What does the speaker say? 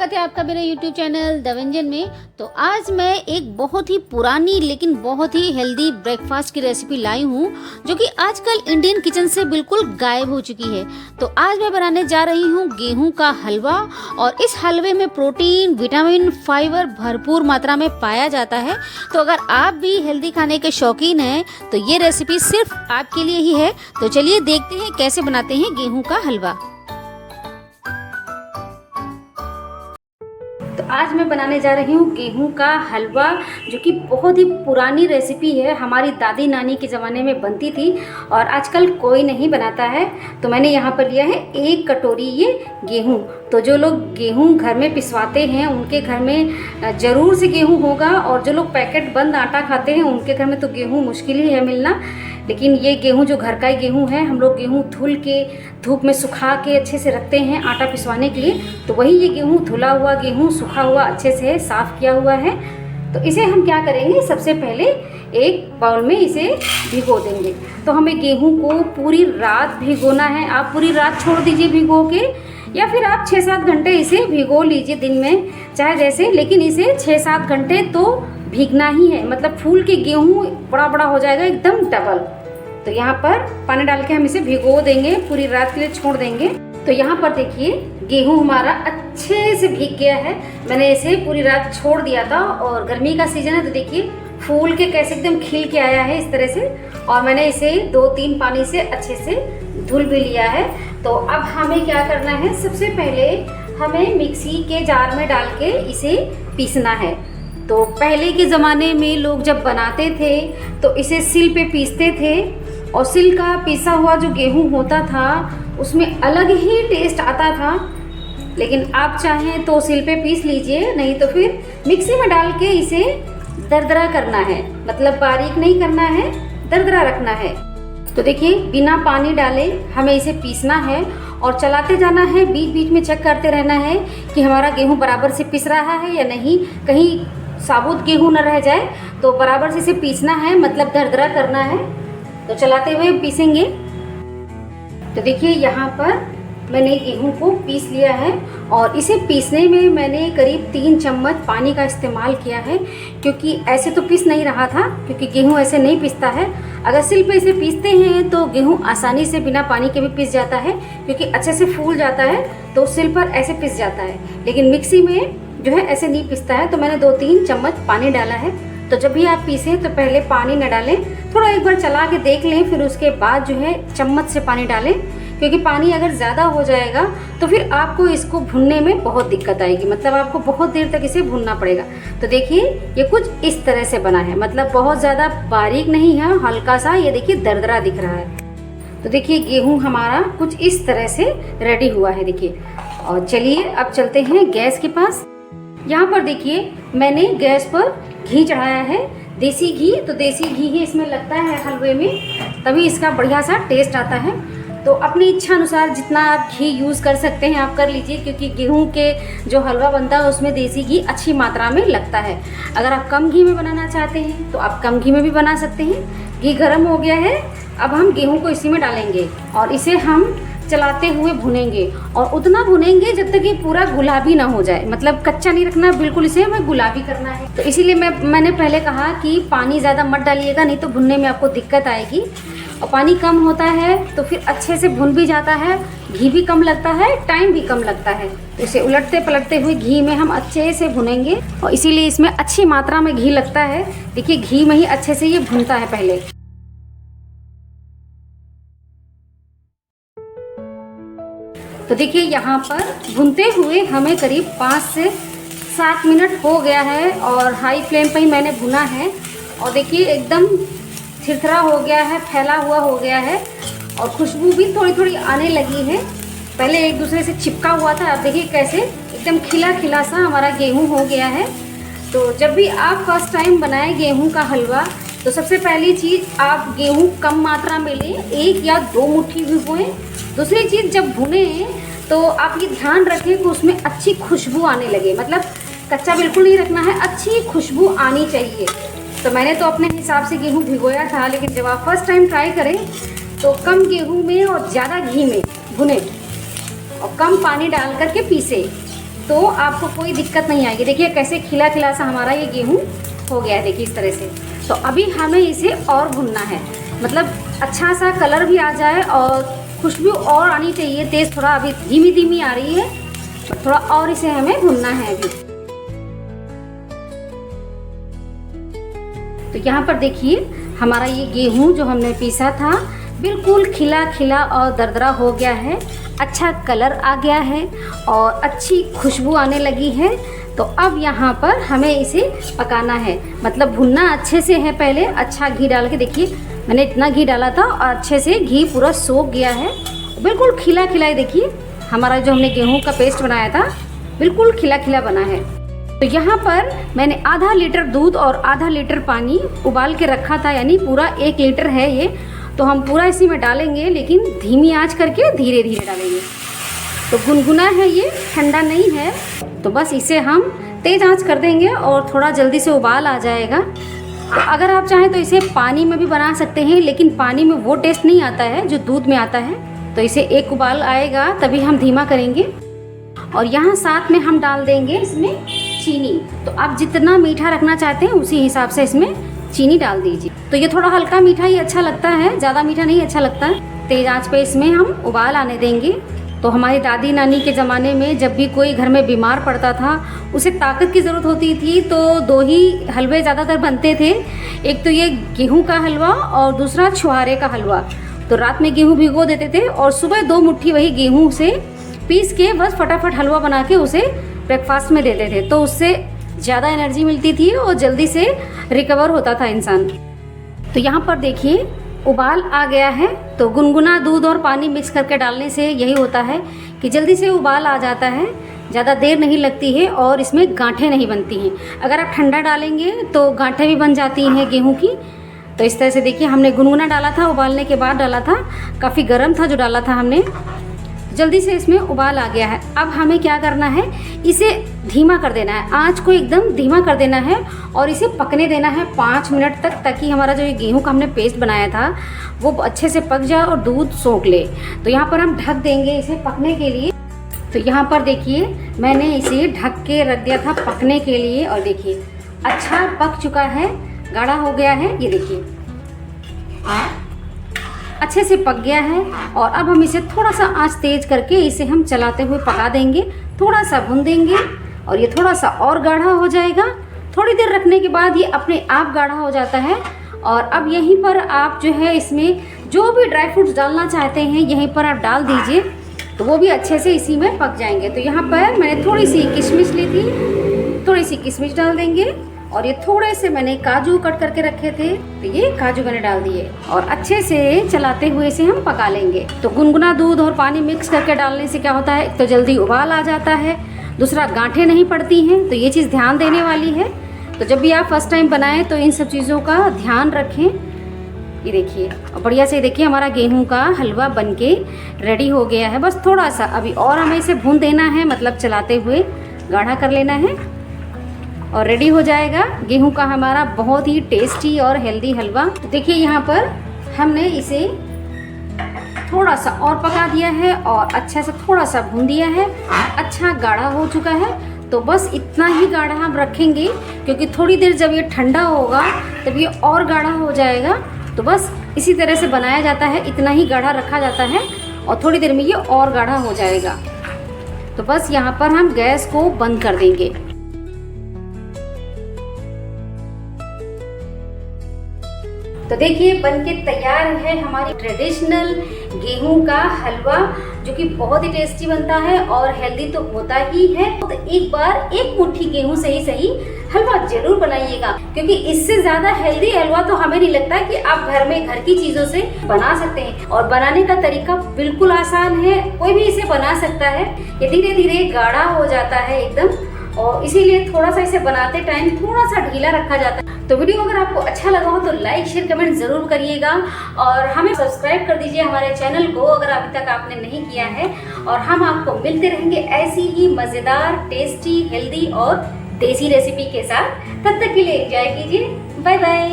स्वागत है आपका मेरे YouTube चैनल द व्यंजन में। तो आज मैं एक बहुत ही पुरानी लेकिन बहुत ही हेल्दी ब्रेकफास्ट की रेसिपी लाई हूँ जो कि आजकल इंडियन किचन से बिल्कुल गायब हो चुकी है। तो आज मैं बनाने जा रही हूँ गेहूं का हलवा, और इस हलवे में प्रोटीन, विटामिन, फाइबर भरपूर मात्रा में पाया जाता है। तो अगर आप भी हेल्दी खाने के शौकीन हैं तो ये रेसिपी सिर्फ आपके लिए ही है। तो चलिए देखते हैं कैसे बनाते हैं गेहूं का हलवा। तो आज मैं बनाने जा रही हूँ गेहूं का हलवा, जो कि बहुत ही पुरानी रेसिपी है, हमारी दादी नानी के ज़माने में बनती थी और आजकल कोई नहीं बनाता है। तो मैंने यहाँ पर लिया है 1 कटोरी ये गेहूं। तो जो लोग गेहूं घर में पिसवाते हैं उनके घर में ज़रूर से गेहूं होगा, और जो लोग पैकेट बंद आटा खाते हैं उनके घर में तो गेहूं मुश्किल ही है मिलना। लेकिन ये गेहूं जो घर का ही गेहूं है, हम लोग गेहूं धुल के धूप में सुखा के अच्छे से रखते हैं आटा पिसवाने के लिए। तो वही ये गेहूं धुला हुआ गेहूं सूखा हुआ अच्छे से साफ़ किया हुआ है। तो इसे हम क्या करेंगे, सबसे पहले एक बाउल में इसे भिगो देंगे। तो हमें गेहूं को पूरी रात भिगोना है। आप पूरी रात छोड़ दीजिए भिगो के, या फिर आप 6-7 घंटे इसे भिगो लीजिए दिन में, चाहे जैसे, लेकिन इसे 6-7 घंटे तो भीगना ही है। मतलब फूल के गेहूं बड़ा बड़ा हो जाएगा एकदम डबल। तो यहाँ पर पानी डाल के हम इसे भिगो देंगे, पूरी रात के लिए छोड़ देंगे। तो यहाँ पर देखिए गेहूं हमारा अच्छे से भीग गया है। मैंने इसे पूरी रात छोड़ दिया था, और गर्मी का सीजन है तो देखिए फूल के कैसे एकदम खिल के आया है इस तरह से। और मैंने इसे 2-3 पानी से अच्छे से धुल भी लिया है। तो अब हमें क्या करना है, सबसे पहले हमें मिक्सी के जार में डाल के इसे पीसना है। तो पहले के ज़माने में लोग जब बनाते थे तो इसे सिल पे पीसते थे, और सिल का पीसा हुआ जो गेहूं होता था उसमें अलग ही टेस्ट आता था। लेकिन आप चाहें तो सिल पे पीस लीजिए, नहीं तो फिर मिक्सी में डाल के इसे दरदरा करना है। मतलब बारीक नहीं करना है, दरदरा रखना है। तो देखिए बिना पानी डाले हमें इसे पीसना है, और चलाते जाना है, बीच बीच में चेक करते रहना है कि हमारा गेहूं बराबर से पिस रहा है या नहीं, कहीं साबुत गेहूं न रह जाए। तो बराबर से इसे पीसना है, मतलब दरदरा करना है। तो चलाते हुए पीसेंगे। तो देखिए यहाँ पर मैंने गेहूं को पीस लिया है, और इसे पीसने में मैंने करीब 3 चम्मच पानी का इस्तेमाल किया है, क्योंकि ऐसे तो पीस नहीं रहा था, क्योंकि गेहूं ऐसे नहीं पिसता है। अगर सिल पे इसे पीसते हैं तो गेहूं आसानी से बिना पानी के भी पिस जाता है, क्योंकि अच्छे से फूल जाता है, तो सिल पर ऐसे पिस जाता है। लेकिन मिक्सी में जो है ऐसे नहीं पिसता है। तो मैंने 2-3 चम्मच पानी डाला है। तो जब भी आप पीसें तो पहले पानी न डालें, थोड़ा एक बार चला के देख लें, फिर उसके बाद जो है चम्मच से पानी डालें, क्योंकि पानी अगर ज़्यादा हो जाएगा तो फिर आपको इसको भुनने में बहुत दिक्कत आएगी। मतलब आपको बहुत देर तक इसे भुनना पड़ेगा। तो देखिए ये कुछ इस तरह से बना है, मतलब बहुत ज़्यादा बारीक नहीं है, हल्का सा ये देखिए दरदरा दिख रहा है। तो देखिए गेहूं हमारा कुछ इस तरह से रेडी हुआ है, देखिए। और चलिए अब चलते हैं गैस के पास। यहाँ पर देखिए मैंने गैस पर घी चढ़ाया है, देसी घी। तो देसी घी ही इसमें लगता है हलवे में, तभी इसका बढ़िया सा टेस्ट आता है। तो अपनी इच्छा अनुसार जितना आप घी यूज़ कर सकते हैं आप कर लीजिए, क्योंकि गेहूं के जो हलवा बनता है उसमें देसी घी अच्छी मात्रा में लगता है। अगर आप कम घी में बनाना चाहते हैं तो आप कम घी में भी बना सकते हैं। घी गर्म हो गया है, अब हम गेहूं को इसी में डालेंगे और इसे हम चलाते हुए भुनेंगे, और उतना भुनेंगे जब तक ये पूरा गुलाबी ना हो जाए। मतलब कच्चा नहीं रखना, बिल्कुल इसे हमें गुलाबी करना है। तो इसीलिए मैंने पहले कहा कि पानी ज़्यादा मत डालिएगा, नहीं तो भुनने में आपको दिक्कत आएगी। और पानी कम होता है तो फिर अच्छे से भुन भी जाता है, घी भी कम लगता है, टाइम भी कम लगता है। तो इसे उलटते पलटते हुए घी में हम अच्छे से भुनेंगे, और इसीलिए इसमें अच्छी मात्रा में घी लगता है। देखिए घी में ही अच्छे से ये भुनता है पहले। तो देखिए यहाँ पर भुनते हुए हमें करीब 5 से 7 मिनट हो गया है, और हाई फ्लेम पर ही मैंने भुना है। और देखिए एकदम थिरथिरा हो गया है, फैला हुआ हो गया है, और खुशबू भी थोड़ी थोड़ी आने लगी है। पहले एक दूसरे से चिपका हुआ था, अब देखिए कैसे एकदम खिला खिला सा हमारा गेहूं हो गया है। तो जब भी आप फर्स्ट टाइम बनाएं गेहूं का हलवा, तो सबसे पहली चीज़ आप गेहूं कम मात्रा में लें, 1 या 2 मुट्ठी भिगोएं। दूसरी चीज़, जब भुने तो आप ये ध्यान रखें कि उसमें अच्छी खुशबू आने लगे। मतलब कच्चा बिल्कुल नहीं रखना है, अच्छी खुशबू आनी चाहिए। तो मैंने तो अपने हिसाब से गेहूं भिगोया था, लेकिन जब आप फर्स्ट टाइम ट्राई करें तो कम गेहूं में और ज़्यादा घी में भुने, और कम पानी डाल करके पीसे। तो आपको कोई दिक्कत नहीं आएगी। देखिए कैसे खिला खिला सा हमारा ये गेहूँ हो गया है, देखिए इस तरह से। तो अभी हमें इसे और भुनना है, मतलब अच्छा सा कलर भी आ जाए और खुशबू और आनी चाहिए तेज़। थोड़ा अभी धीमी धीमी आ रही है, थोड़ा और इसे हमें भुनना है अभी। तो यहाँ पर देखिए हमारा ये गेहूँ जो हमने पीसा था बिल्कुल खिला खिला और दरदरा हो गया है, अच्छा कलर आ गया है और अच्छी खुशबू आने लगी है। तो अब यहाँ पर हमें इसे पकाना है, मतलब भुनना अच्छे से है। पहले अच्छा घी डाल के, देखिए मैंने इतना घी डाला था और अच्छे से घी पूरा सोख गया है, बिल्कुल खिला खिला है। देखिए हमारा जो हमने गेहूं का पेस्ट बनाया था बिल्कुल खिला खिला बना है। तो यहाँ पर मैंने आधा लीटर दूध और आधा लीटर पानी उबाल के रखा था, यानी पूरा 1 लीटर है ये। तो हम पूरा इसी में डालेंगे, लेकिन धीमी आंच करके धीरे धीरे डालेंगे। तो गुनगुना है ये, ठंडा नहीं है। तो बस इसे हम तेज़ आंच कर देंगे और थोड़ा जल्दी से उबाल आ जाएगा। तो अगर आप चाहें तो इसे पानी में भी बना सकते हैं, लेकिन पानी में वो टेस्ट नहीं आता है जो दूध में आता है। तो इसे 1 उबाल आएगा तभी हम धीमा करेंगे। और यहाँ साथ में हम डाल देंगे इसमें चीनी। तो आप जितना मीठा रखना चाहते हैं उसी हिसाब से इसमें चीनी डाल दीजिए। तो ये थोड़ा हल्का मीठा ही अच्छा लगता है, ज़्यादा मीठा नहीं अच्छा लगता है। तेज़ आंच पे इसमें हम उबाल आने देंगे। तो हमारी दादी नानी के ज़माने में जब भी कोई घर में बीमार पड़ता था, उसे ताकत की ज़रूरत होती थी, तो 2 ही हलवे ज़्यादातर बनते थे। एक तो ये गेहूं का हलवा और दूसरा छुहारे का हलवा। तो रात में गेहूं भिगो देते थे और सुबह 2 मुट्ठी वही गेहूं से पीस के बस फटाफट हलवा बना के उसे ब्रेकफास्ट में देते थे। तो उससे ज़्यादा एनर्जी मिलती थी और जल्दी से रिकवर होता था इंसान। तो यहाँ पर देखिए उबाल आ गया है। तो गुनगुना दूध और पानी मिक्स करके डालने से यही होता है कि जल्दी से उबाल आ जाता है, ज़्यादा देर नहीं लगती है और इसमें गांठें नहीं बनती हैं। अगर आप ठंडा डालेंगे तो गांठें भी बन जाती हैं गेहूं की। तो इस तरह से देखिए हमने गुनगुना डाला था, उबालने के बाद डाला था, काफ़ी गर्म था जो डाला था हमने। जल्दी से इसमें उबाल आ गया है। अब हमें क्या करना है, इसे धीमा कर देना है, आंच को एकदम धीमा कर देना है और इसे पकने देना है 5 मिनट तक, ताकि हमारा जो ये गेहूं का हमने पेस्ट बनाया था वो अच्छे से पक जाए और दूध सोख ले। तो यहाँ पर हम ढक देंगे इसे पकने के लिए। तो यहाँ पर देखिए मैंने इसे ढक के रख दिया था पकने के लिए और देखिए अच्छा पक चुका है, गाढ़ा हो गया है। ये देखिए अच्छे से पक गया है। और अब हम इसे थोड़ा सा आंच तेज करके इसे हम चलाते हुए पका देंगे, थोड़ा सा भून देंगे और ये थोड़ा सा और गाढ़ा हो जाएगा। थोड़ी देर रखने के बाद ये अपने आप गाढ़ा हो जाता है। और अब यहीं पर आप जो है इसमें जो भी ड्राई फ्रूट्स डालना चाहते हैं यहीं पर आप डाल दीजिए, तो वो भी अच्छे से इसी में पक जाएंगे। तो यहाँ पर मैंने थोड़ी सी किशमिश ली थी, थोड़ी सी किशमिश डाल देंगे और ये थोड़े से मैंने काजू कट करके रखे थे, तो ये काजू मैंने डाल दिए और अच्छे से चलाते हुए इसे हम पका लेंगे। तो गुनगुना दूध और पानी मिक्स करके डालने से क्या होता है, एक तो जल्दी उबाल आ जाता है, दूसरा गांठें नहीं पड़ती हैं। तो ये चीज़ ध्यान देने वाली है। तो जब भी आप फर्स्ट टाइम बनाएं तो इन सब चीज़ों का ध्यान रखें। ये देखिए और बढ़िया से देखिए हमारा गेहूं का हलवा बनके रेडी हो गया है। बस थोड़ा सा अभी और हमें इसे भून देना है, मतलब चलाते हुए गाढ़ा कर लेना है और रेडी हो जाएगा गेहूं का हमारा बहुत ही टेस्टी और हेल्दी हलवा। देखिए यहाँ पर हमने इसे थोड़ा सा और पका दिया है और अच्छा से थोड़ा सा भून दिया है, अच्छा गाढ़ा हो चुका है। तो बस इतना ही गाढ़ा हम रखेंगे, क्योंकि थोड़ी देर जब ये ठंडा होगा तब ये और गाढ़ा हो जाएगा। तो बस इसी तरह से बनाया जाता है, इतना ही गाढ़ा रखा जाता है और थोड़ी देर में ये और गाढ़ा हो जाएगा। तो बस यहाँ पर हम गैस को बंद कर देंगे। तो देखिए बनके तैयार है हमारी ट्रेडिशनल गेहूं का हलवा, जो कि बहुत ही टेस्टी बनता है और हेल्दी तो होता ही है। तो एक बार 1 मुट्ठी गेहूं से ही सही हलवा जरूर बनाइएगा, क्योंकि इससे ज्यादा हेल्दी हलवा तो हमें नहीं लगता कि आप घर में घर की चीजों से बना सकते हैं। और बनाने का तरीका बिल्कुल आसान है, कोई भी इसे बना सकता है। ये धीरे धीरे गाढ़ा हो जाता है एकदम, और इसीलिए थोड़ा सा इसे बनाते टाइम थोड़ा सा ढीला रखा जाता है। तो वीडियो अगर आपको अच्छा लगा हो तो लाइक शेयर कमेंट जरूर करिएगा और हमें सब्सक्राइब कर दीजिए हमारे चैनल को अगर अभी तक आपने नहीं किया है। और हम आपको मिलते रहेंगे ऐसी ही मज़ेदार, टेस्टी, हेल्दी और देसी रेसिपी के साथ। तब तक के लिए एंजॉय कीजिए। Bye bye.